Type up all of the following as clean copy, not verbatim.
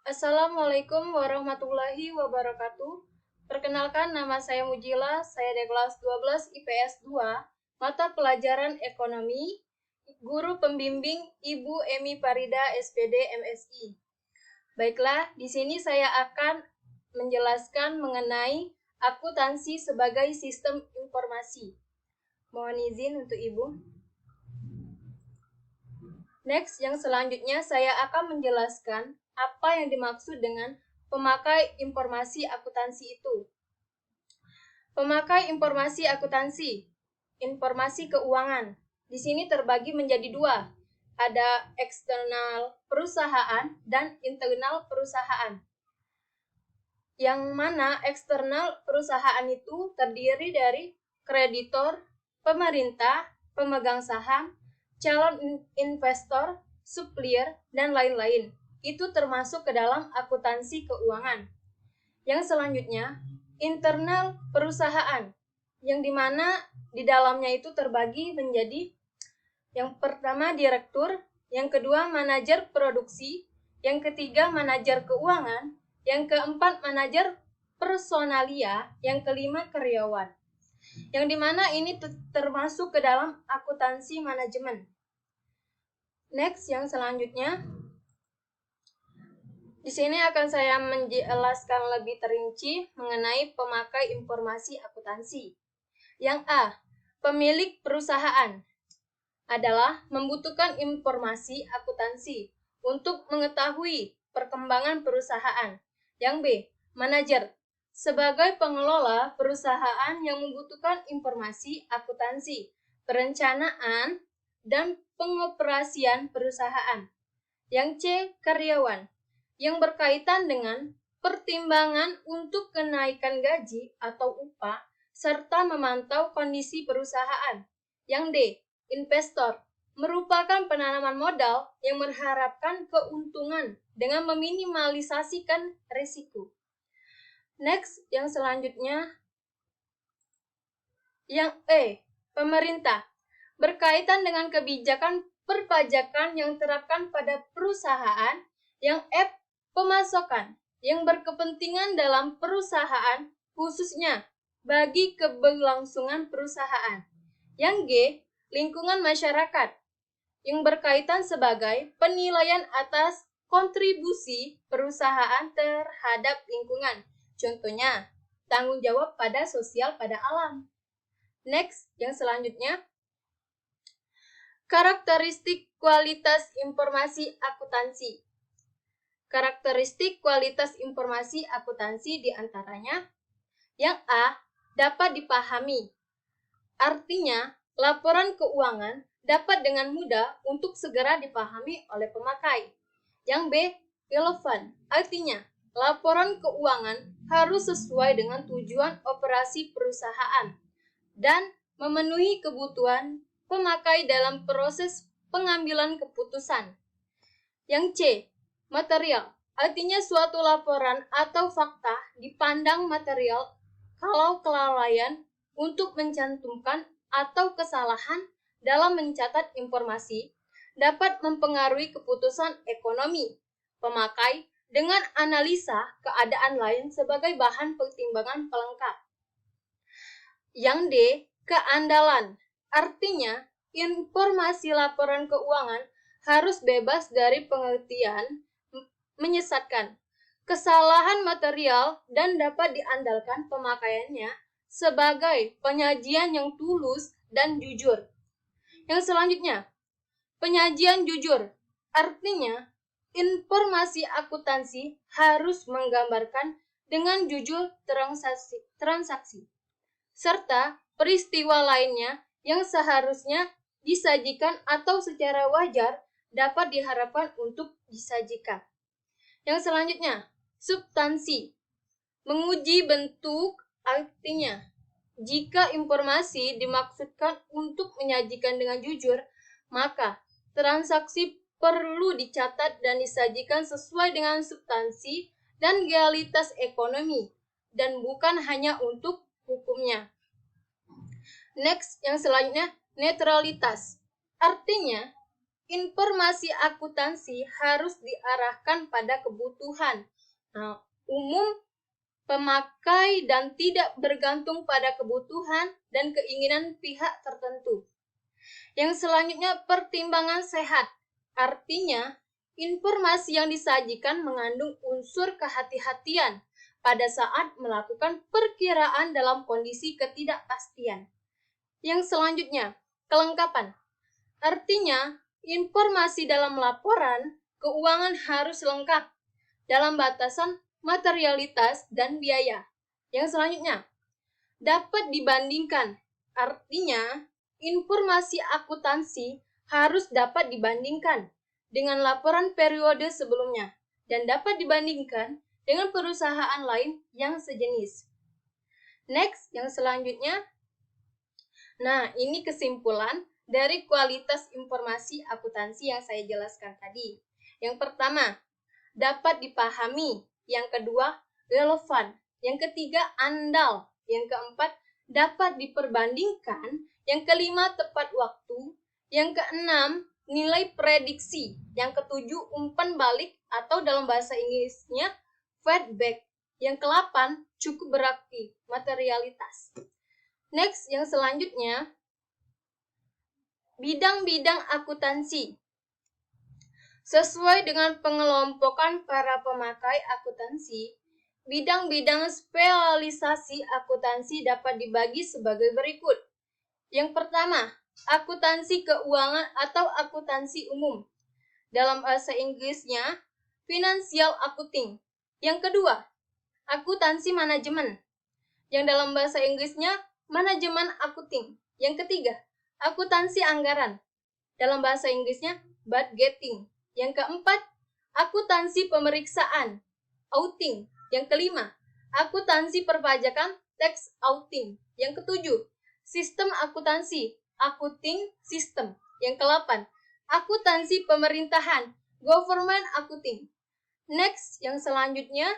Assalamualaikum warahmatullahi wabarakatuh. Perkenalkan, nama saya Mujila, saya dari kelas 12 IPS 2, mata pelajaran ekonomi, guru pembimbing Ibu Emi Farida SPD MSI. Baiklah, di sini saya akan menjelaskan mengenai akuntansi sebagai sistem informasi. Mohon izin untuk Ibu. Next, yang selanjutnya saya akan menjelaskan apa yang dimaksud dengan pemakai informasi akuntansi itu. Pemakai informasi akuntansi, informasi keuangan. Di sini terbagi menjadi dua. Ada eksternal perusahaan dan internal perusahaan. Yang mana eksternal perusahaan itu terdiri dari kreditor, pemerintah, pemegang saham, calon investor, supplier, dan lain-lain. Itu termasuk ke dalam akuntansi keuangan. Yang selanjutnya, internal perusahaan, yang dimana di dalamnya itu terbagi menjadi yang pertama direktur, yang kedua manajer produksi, yang ketiga manajer keuangan, yang keempat manajer personalia, yang kelima karyawan. Yang dimana ini termasuk ke dalam akuntansi manajemen. Next, yang selanjutnya, di sini akan saya menjelaskan lebih terinci mengenai pemakai informasi akuntansi. Yang A, pemilik perusahaan adalah membutuhkan informasi akuntansi untuk mengetahui perkembangan perusahaan. Yang B, manajer sebagai pengelola perusahaan yang membutuhkan informasi akuntansi, perencanaan, dan pengoperasian perusahaan. Yang C, karyawan yang berkaitan dengan pertimbangan untuk kenaikan gaji atau upah serta memantau kondisi perusahaan. Yang D, investor merupakan penanaman modal yang mengharapkan keuntungan dengan meminimalisasikan risiko. Next, yang selanjutnya, yang E, pemerintah berkaitan dengan kebijakan perpajakan yang diterapkan pada perusahaan. Yang F, pemasokan yang berkepentingan dalam perusahaan, khususnya bagi keberlangsungan perusahaan. Yang G, lingkungan masyarakat yang berkaitan sebagai penilaian atas kontribusi perusahaan terhadap lingkungan. Contohnya, tanggung jawab pada sosial pada alam. Next, yang selanjutnya, karakteristik kualitas informasi akuntansi. Karakteristik kualitas informasi akuntansi diantaranya, yang A, dapat dipahami. Artinya, laporan keuangan dapat dengan mudah untuk segera dipahami oleh pemakai. Yang B, relevan. Artinya, laporan keuangan harus sesuai dengan tujuan operasi perusahaan dan memenuhi kebutuhan pemakai dalam proses pengambilan keputusan. Yang C, material. Artinya suatu laporan atau fakta dipandang material kalau kelalaian untuk mencantumkan atau kesalahan dalam mencatat informasi dapat mempengaruhi keputusan ekonomi pemakai dengan analisa keadaan lain sebagai bahan pertimbangan pelengkap. Yang D, keandalan. Artinya, informasi laporan keuangan harus bebas dari pengertian menyesatkan, kesalahan material, dan dapat diandalkan pemakaiannya sebagai penyajian yang tulus dan jujur. Yang selanjutnya, penyajian jujur. Artinya, informasi akuntansi harus menggambarkan dengan jujur transaksi serta peristiwa lainnya yang seharusnya disajikan atau secara wajar dapat diharapkan untuk disajikan. Yang selanjutnya, substansi. Menguji bentuk, artinya jika informasi dimaksudkan untuk menyajikan dengan jujur, maka transaksi perlu dicatat dan disajikan sesuai dengan substansi dan realitas ekonomi, dan bukan hanya untuk hukumnya. Next, yang selanjutnya, netralitas. Artinya, informasi akuntansi harus diarahkan pada kebutuhan umum pemakai dan tidak bergantung pada kebutuhan dan keinginan pihak tertentu. Yang selanjutnya, pertimbangan sehat. Artinya, informasi yang disajikan mengandung unsur kehati-hatian pada saat melakukan perkiraan dalam kondisi ketidakpastian. Yang selanjutnya, kelengkapan. Artinya, informasi dalam laporan keuangan harus lengkap dalam batasan materialitas dan biaya. Yang selanjutnya, dapat dibandingkan. Artinya, informasi akuntansi harus dapat dibandingkan dengan laporan periode sebelumnya dan dapat dibandingkan dengan perusahaan lain yang sejenis. Next, yang selanjutnya. Nah, ini kesimpulan dari kualitas informasi akuntansi yang saya jelaskan tadi. Yang pertama, dapat dipahami. Yang kedua, relevan. Yang ketiga, andal. Yang keempat, dapat diperbandingkan. Yang kelima, tepat waktu. Yang keenam, nilai prediksi. Yang ketujuh, umpan balik atau dalam bahasa Inggrisnya feedback. Yang ke-8, cukup berarti, materialitas. Next, yang selanjutnya, bidang-bidang akuntansi. Sesuai dengan pengelompokan para pemakai akuntansi, bidang-bidang spesialisasi akuntansi dapat dibagi sebagai berikut. Yang pertama, akuntansi keuangan atau akuntansi umum. Dalam bahasa Inggrisnya, financial accounting. Yang kedua, akuntansi manajemen. Yang dalam bahasa Inggrisnya, manajemen accounting. Yang ketiga, akuntansi anggaran. Dalam bahasa Inggrisnya, budgeting. Yang keempat, akuntansi pemeriksaan, auditing. Yang kelima, akuntansi perpajakan, tax auditing. Yang ketujuh, sistem akuntansi, accounting system. Yang ke-8, akuntansi pemerintahan, government accounting. Next, yang selanjutnya,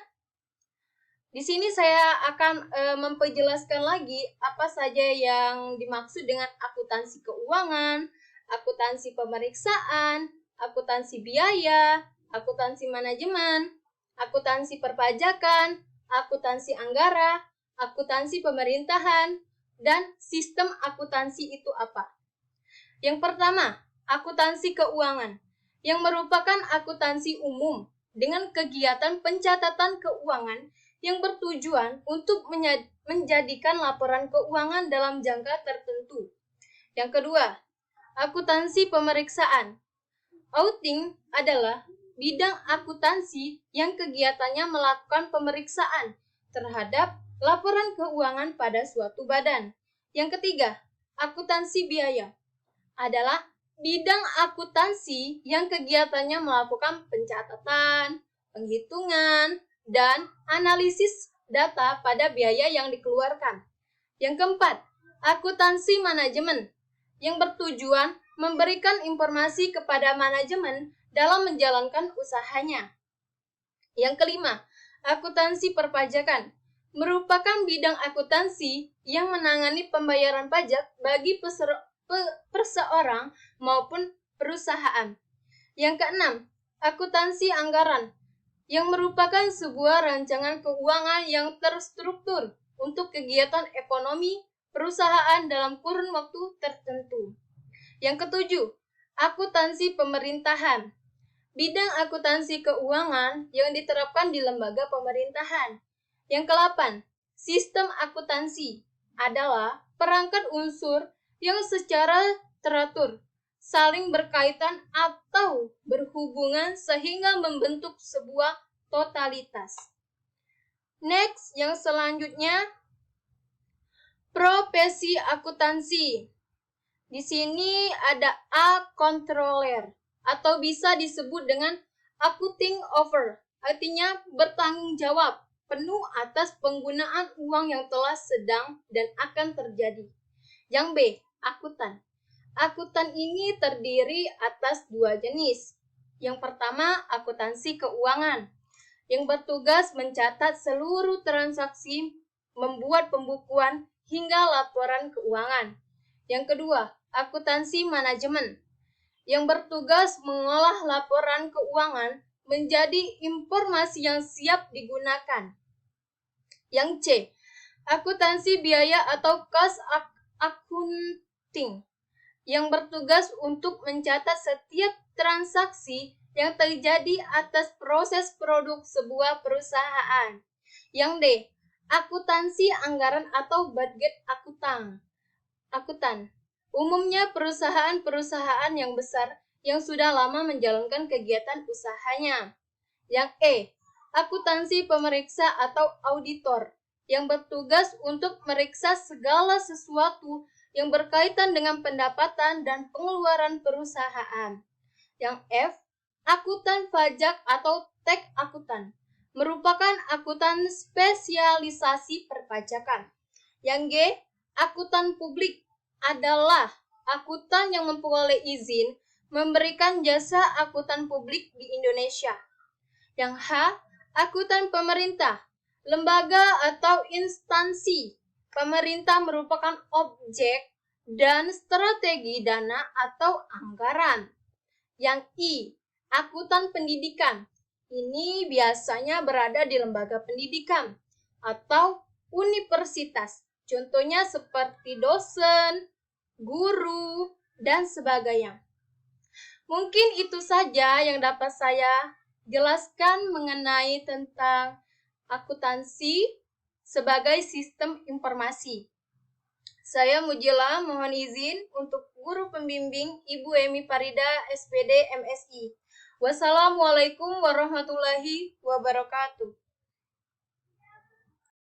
di sini saya akan memperjelaskan lagi apa saja yang dimaksud dengan akuntansi keuangan, akuntansi pemeriksaan, akuntansi biaya, akuntansi manajemen, akuntansi perpajakan, akuntansi anggaran, akuntansi pemerintahan, dan sistem akuntansi itu apa. Yang pertama, akuntansi keuangan, yang merupakan akuntansi umum dengan kegiatan pencatatan keuangan yang bertujuan untuk menjadikan laporan keuangan dalam jangka tertentu. Yang kedua, akuntansi pemeriksaan. Auditing adalah bidang akuntansi yang kegiatannya melakukan pemeriksaan terhadap laporan keuangan pada suatu badan. Yang ketiga, akuntansi biaya adalah bidang akuntansi yang kegiatannya melakukan pencatatan, penghitungan, dan analisis data pada biaya yang dikeluarkan. Yang keempat, akuntansi manajemen yang bertujuan memberikan informasi kepada manajemen dalam menjalankan usahanya. Yang kelima, akuntansi perpajakan merupakan bidang akuntansi yang menangani pembayaran pajak bagi perseorang maupun perusahaan. Yang keenam, akuntansi anggaran yang merupakan sebuah rancangan keuangan yang terstruktur untuk kegiatan ekonomi perusahaan dalam kurun waktu tertentu. Yang ketujuh, akuntansi pemerintahan. Bidang akuntansi keuangan yang diterapkan di lembaga pemerintahan. Yang ke-8, sistem akuntansi adalah perangkat unsur yang secara teratur, saling berkaitan atau berhubungan sehingga membentuk sebuah totalitas. Next, yang selanjutnya, profesi akuntansi. Di sini ada A-controller atau bisa disebut dengan accounting offer, artinya bertanggung jawab penuh atas penggunaan uang yang telah sedang dan akan terjadi. Yang B, akuntan. Akuntan ini terdiri atas dua jenis. Yang pertama, akuntansi keuangan, yang bertugas mencatat seluruh transaksi, membuat pembukuan hingga laporan keuangan. Yang kedua, akuntansi manajemen, yang bertugas mengolah laporan keuangan menjadi informasi yang siap digunakan. Yang C, akuntansi biaya atau cost accounting, yang bertugas untuk mencatat setiap transaksi yang terjadi atas proses produk sebuah perusahaan. Yang D, akuntansi anggaran atau budget akuntan. Umumnya perusahaan-perusahaan yang besar yang sudah lama menjalankan kegiatan usahanya. Yang E, akuntansi pemeriksa atau auditor, yang bertugas untuk meriksa segala sesuatu yang berkaitan dengan pendapatan dan pengeluaran perusahaan. Yang F, akuntan pajak atau tax akuntan, merupakan akuntan spesialisasi perpajakan. Yang G, akuntan publik, adalah akuntan yang memperoleh izin memberikan jasa akuntan publik di Indonesia. Yang H, akuntan pemerintah, lembaga atau instansi pemerintah merupakan objek dan strategi dana atau anggaran. Yang I, akuntan pendidikan, ini biasanya berada di lembaga pendidikan atau universitas. Contohnya seperti dosen, guru, dan sebagainya. Mungkin itu saja yang dapat saya jelaskan mengenai tentang akuntansi sebagai sistem informasi. Saya Mujila, mohon izin untuk guru pembimbing Ibu Emi Farida, SPD, MSI. Wassalamualaikum warahmatullahi wabarakatuh.